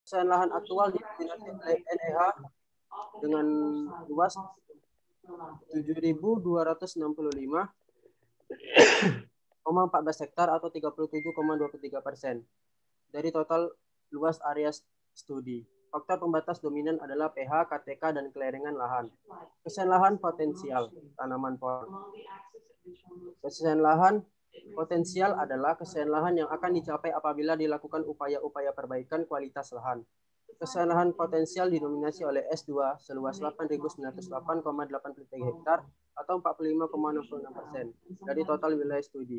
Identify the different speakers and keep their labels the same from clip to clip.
Speaker 1: Keseluruhan lahan aktual didominasi oleh NEH dengan luas 7.265,14 hektar atau 37,23% dari total luas area studi. Faktor pembatas dominan adalah pH, KTK, dan kelerengan lahan. Kesehatan lahan potensial tanaman porang. Kesehatan lahan potensial adalah kesehatan lahan yang akan dicapai apabila dilakukan upaya-upaya perbaikan kualitas lahan. Kesehatan lahan potensial didominasi oleh S2 seluas 8.908,83 hektar atau 45,66% dari total wilayah studi.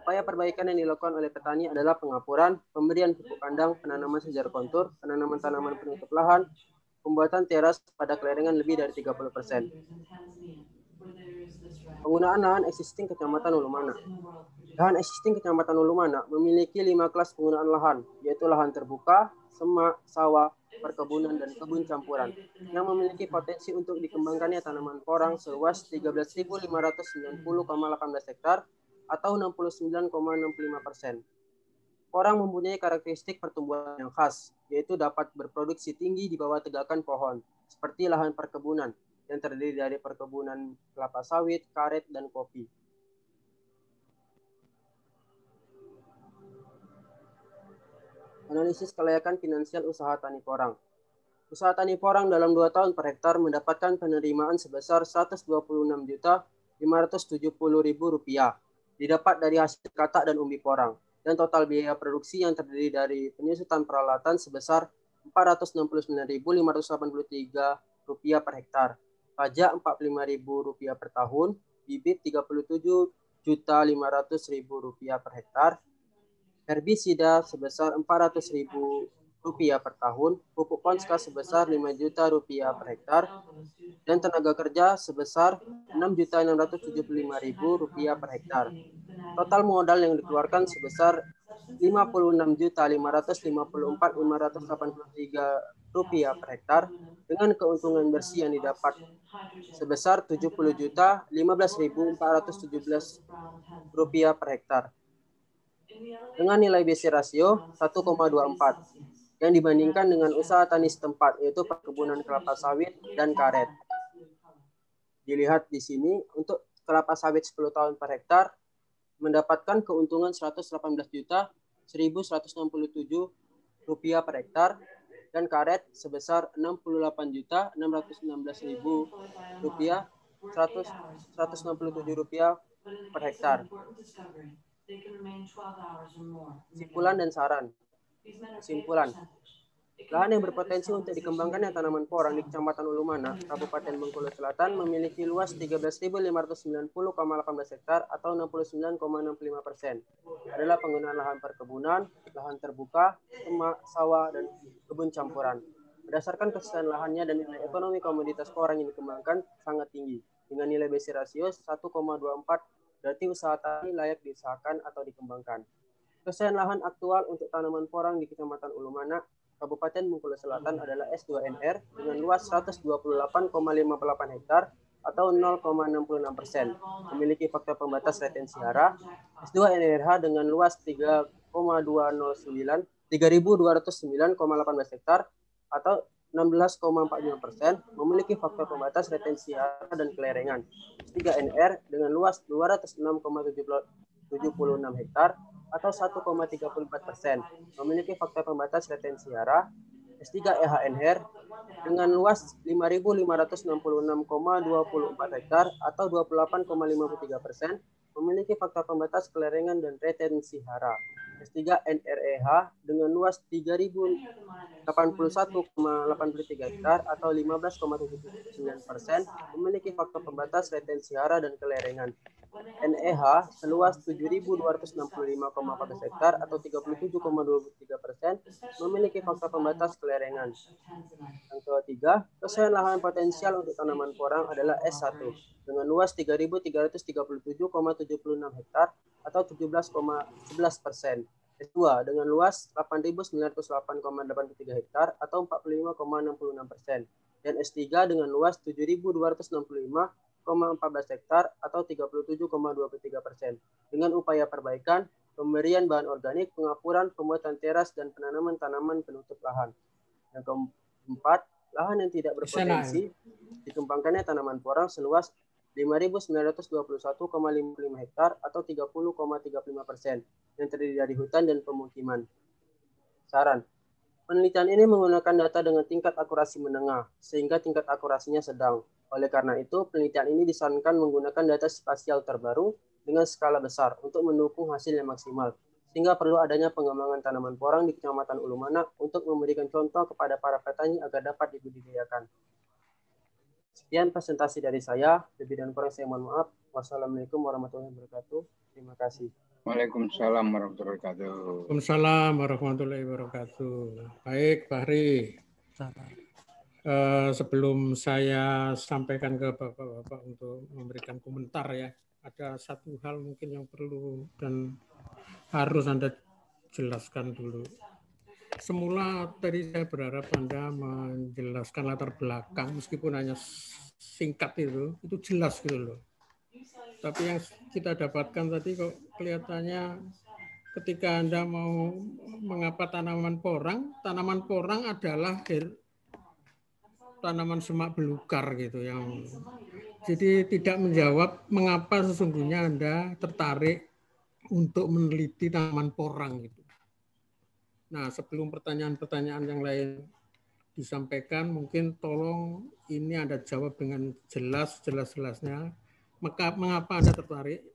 Speaker 1: Upaya perbaikan yang dilakukan oleh petani adalah pengapuran, pemberian pupuk kandang, penanaman sejar kontur, penanaman tanaman penutup lahan, pembuatan teras pada kelerengan lebih dari 30%. Penggunaan lahan existing Kecamatan Ulumana. Lahan existing Kecamatan Ulumana memiliki 5 kelas penggunaan lahan, yaitu lahan terbuka, semak, sawah, perkebunan, dan kebun campuran, yang memiliki potensi untuk dikembangkannya tanaman porang seluas 13.590,18 hektar atau 69,65%. Porang mempunyai karakteristik pertumbuhan yang khas, yaitu dapat berproduksi tinggi di bawah tegakan pohon, seperti lahan perkebunan, yang terdiri dari perkebunan kelapa sawit, karet, dan kopi. Analisis kelayakan finansial usaha tani porang. Usaha tani porang dalam 2 tahun per hektar mendapatkan penerimaan sebesar Rp126.570.000 didapat dari hasil katak dan umbi porang, dan total biaya produksi yang terdiri dari penyusutan peralatan sebesar Rp499.583 per hektar, pajak Rp45.000 per tahun, bibit Rp37.500.000 per hektar, herbisida sebesar Rp400.000 per tahun, pupuk konska sebesar Rp5.000.000 per hektar, dan tenaga kerja sebesar Rp6.675.000 per hektar. Total modal yang dikeluarkan sebesar Rp56.554.583 per hektar, dengan keuntungan bersih yang didapat sebesar Rp70.015.417 per hektar. Dengan nilai BC rasio 1,24 yang dibandingkan dengan usaha tani setempat, yaitu perkebunan kelapa sawit dan karet. Dilihat di sini, untuk kelapa sawit 10 tahun per hektar mendapatkan keuntungan Rp118.167 per hektar, dan karet sebesar Rp68.616.000, Rp167 per hektar. Kesimpulan dan saran. Kesimpulan. Lahan yang berpotensi untuk dikembangkannya tanaman porang di Kecamatan Ulumana, Kabupaten Bengkulu Selatan memiliki luas 13.590,18 hektar atau 69,65%. Adalah penggunaan lahan perkebunan, lahan terbuka, semak, sawah, dan kebun campuran. Berdasarkan kesusahan lahannya dan nilai ekonomi komoditas porang yang dikembangkan sangat tinggi, dengan nilai BC rasio 1,24, berarti usaha tani layak diusahakan atau dikembangkan. Kesusahan lahan aktual untuk tanaman porang di Kecamatan Ulumana, Kabupaten Bengkulu Selatan adalah S2NR dengan luas 128,58 hektar atau 0,66%, memiliki faktor pembatas retensi hara. S2NRH dengan luas 3.209, 3.209,18 hektar atau 16,45%, memiliki faktor pembatas retensi hara dan kelerengan. S3NR dengan luas 206,76 hektar atau 1,34%, memiliki faktor pembatas retensi hara. S3EHNR dengan luas 5.566,24 hektar atau 28,53%, memiliki faktor pembatas kelerengan dan retensi hara. S3NREH dengan luas 3.081,83 hektar atau 15,79%, memiliki faktor pembatas retensi hara dan kelerengan. NEH seluas 7.265,14 hektar atau 37,23%, memiliki faktor pembatas kelerengan. Yang ketiga, kesusahan lahan potensial untuk tanaman porang adalah S1 dengan luas 3.337,76 hektar atau 17,11%. S2 dengan luas 8.908,83 hektar atau 45,66%. Dan S3 dengan luas 7.265,14 hektar atau 37,23%. Dengan upaya perbaikan, pemberian bahan organik, pengapuran, pembuatan teras, dan penanaman tanaman penutup lahan. Yang keempat, lahan yang tidak berpotensi dikembangkannya tanaman porang seluas 5.921,55 hektar atau 30,35% yang terdiri dari hutan dan pemukiman. Saran, penelitian ini menggunakan data dengan tingkat akurasi menengah, sehingga tingkat akurasinya sedang. Oleh karena itu, penelitian ini disarankan menggunakan data spasial terbaru dengan skala besar untuk mendukung hasil yang maksimal. Sehingga perlu adanya pengembangan tanaman porang di Kecamatan Ulumana untuk memberikan contoh kepada para petani agar dapat dibudidayakan. Sekian presentasi dari saya. Lebih dan kurang saya mohon maaf. Wassalamualaikum warahmatullahi wabarakatuh. Terima kasih.
Speaker 2: Waalaikumsalam warahmatullahi wabarakatuh.
Speaker 3: Waalaikumsalam warahmatullahi wabarakatuh. Baik, Fahri. Sebelum saya sampaikan ke Bapak-Bapak untuk memberikan komentar ya, ada satu hal mungkin yang perlu dan harus Anda jelaskan dulu. Semula tadi saya berharap Anda menjelaskan latar belakang meskipun hanya singkat itu jelas gitu loh. Tapi yang kita dapatkan tadi kok kelihatannya ketika Anda mau mengapa tanaman porang adalah tanaman semak belukar gitu yang jadi tidak menjawab mengapa sesungguhnya Anda tertarik untuk meneliti tanaman porang gitu. Nah, sebelum pertanyaan-pertanyaan yang lain disampaikan, mungkin tolong ini Anda jawab dengan jelas-jelasnya. Mengapa Anda tertarik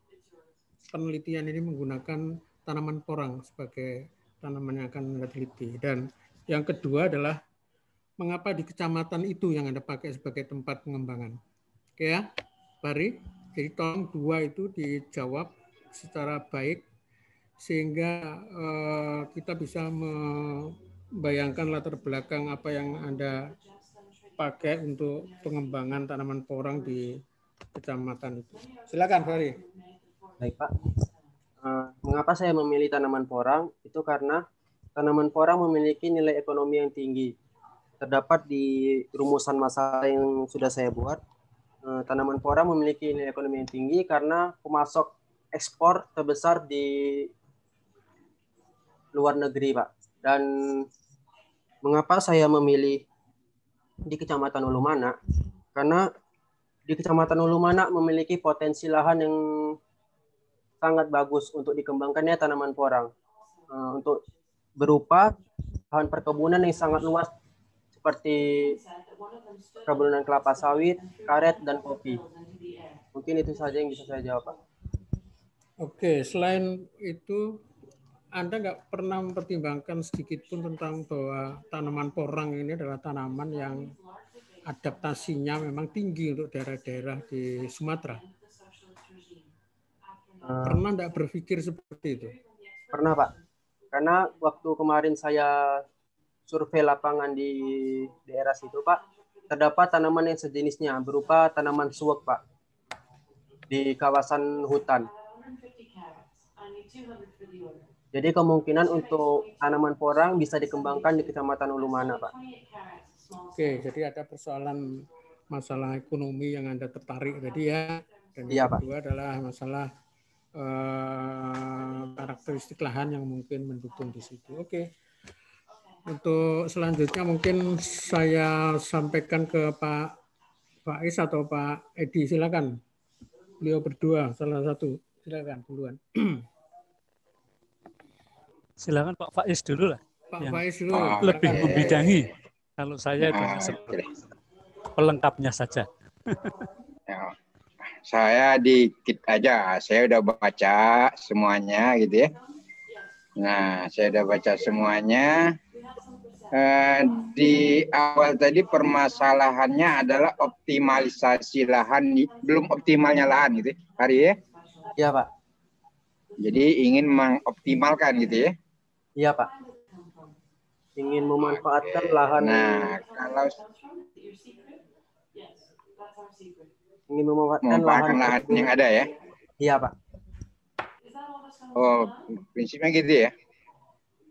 Speaker 3: penelitian ini menggunakan tanaman porang sebagai tanaman yang akan Anda teliti? Dan yang kedua adalah mengapa di kecamatan itu yang Anda pakai sebagai tempat pengembangan? Oke ya, Bari. Jadi tolong dua itu dijawab secara baik sehingga kita bisa membayangkan latar belakang apa yang Anda pakai untuk pengembangan tanaman porang di kecamatan itu. Silakan, Fahri.
Speaker 1: Baik, Pak. Mengapa saya memilih tanaman porang? Itu karena tanaman porang memiliki nilai ekonomi yang tinggi. Terdapat di rumusan masalah yang sudah saya buat. Tanaman porang memiliki nilai ekonomi yang tinggi karena pemasok ekspor terbesar di luar negeri, Pak. Dan mengapa saya memilih di Kecamatan Ulumana? Karena di Kecamatan Ulumana memiliki potensi lahan yang sangat bagus untuk dikembangkannya tanaman porang. Untuk berupa lahan perkebunan yang sangat luas seperti perkebunan kelapa sawit, karet, dan kopi. Mungkin itu saja yang bisa saya jawab, Pak.
Speaker 3: Oke, selain itu Anda nggak pernah mempertimbangkan sedikit pun tentang bahwa tanaman porang ini adalah tanaman yang adaptasinya memang tinggi untuk daerah-daerah di Sumatera. Pernah nggak berpikir seperti itu?
Speaker 1: Pernah, Pak. Karena waktu kemarin saya survei lapangan di daerah situ, Pak, terdapat tanaman yang sejenisnya berupa tanaman suwek, Pak, di kawasan hutan. Jadi kemungkinan untuk tanaman porang bisa dikembangkan di Kecamatan Ulumana, Pak.
Speaker 3: Oke, jadi ada persoalan masalah ekonomi yang Anda tertarik tadi ya. Dan yang kedua adalah masalah karakteristik lahan yang mungkin mendukung di situ. Oke. Untuk selanjutnya mungkin saya sampaikan ke Pak Faiz atau Pak Edi, silakan. Beliau berdua, salah satu. Silakan duluan.
Speaker 4: Silakan Pak Faiz dulu lah.
Speaker 3: Pak Faiz dulu.
Speaker 4: Lebih membidangi. Kalau saya pelengkapnya saja.
Speaker 2: Saya dikit aja. Saya udah baca semuanya gitu ya. Nah, saya udah baca semuanya. Di awal tadi permasalahannya adalah optimalisasi lahan, belum optimalnya lahan gitu, Hari ya?
Speaker 1: Iya, Pak.
Speaker 2: Jadi ingin mengoptimalkan gitu ya?
Speaker 1: Iya, Pak. Ingin memanfaatkan lahan.
Speaker 2: Nah, kalau
Speaker 1: ingin memanfaatkan
Speaker 2: lahan yang ada ya?
Speaker 1: Iya, Pak.
Speaker 2: Oh, prinsipnya gitu ya?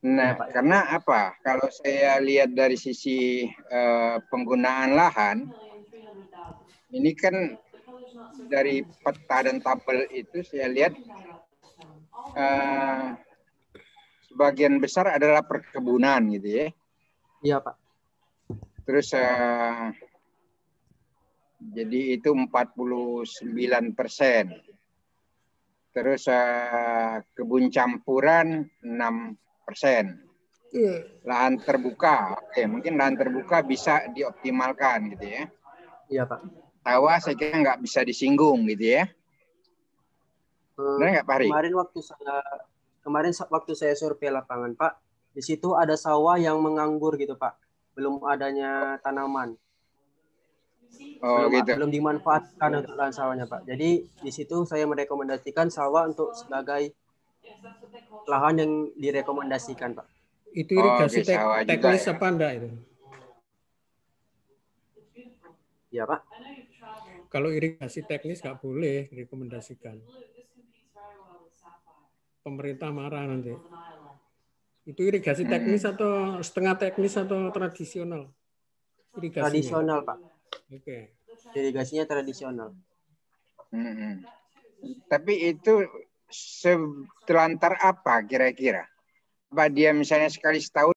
Speaker 2: Nah, ya, karena apa? Kalau saya lihat dari sisi penggunaan lahan, ini kan dari peta dan tabel itu saya lihat sebagian besar adalah perkebunan gitu ya.
Speaker 1: Iya, Pak.
Speaker 2: Terus jadi itu 49%. Terus kebun campuran 6%. Lahan terbuka, oke, mungkin lahan terbuka bisa dioptimalkan gitu ya.
Speaker 1: Iya Pak.
Speaker 2: Sawah saya kira nggak bisa disinggung gitu ya. Benar nggak Pak Hari?
Speaker 1: Kemarin waktu saya survei lapangan Pak, di situ ada sawah yang menganggur gitu Pak, belum adanya tanaman. Belum dimanfaatkan untuk lahan sawahnya Pak. Jadi di situ saya merekomendasikan sawah untuk sebagai lahan yang direkomendasikan Pak.
Speaker 3: Itu irigasi teknis apa enggak itu?
Speaker 1: Ya Pak.
Speaker 3: Kalau irigasi teknis nggak boleh direkomendasikan. Pemerintah marah nanti. Itu irigasi teknis atau setengah teknis atau tradisional? Irigasinya?
Speaker 1: Tradisional Pak.
Speaker 3: Oke.
Speaker 1: Irigasinya tradisional.
Speaker 2: Tapi itu setelantar apa kira-kira? Apa dia misalnya sekali setahun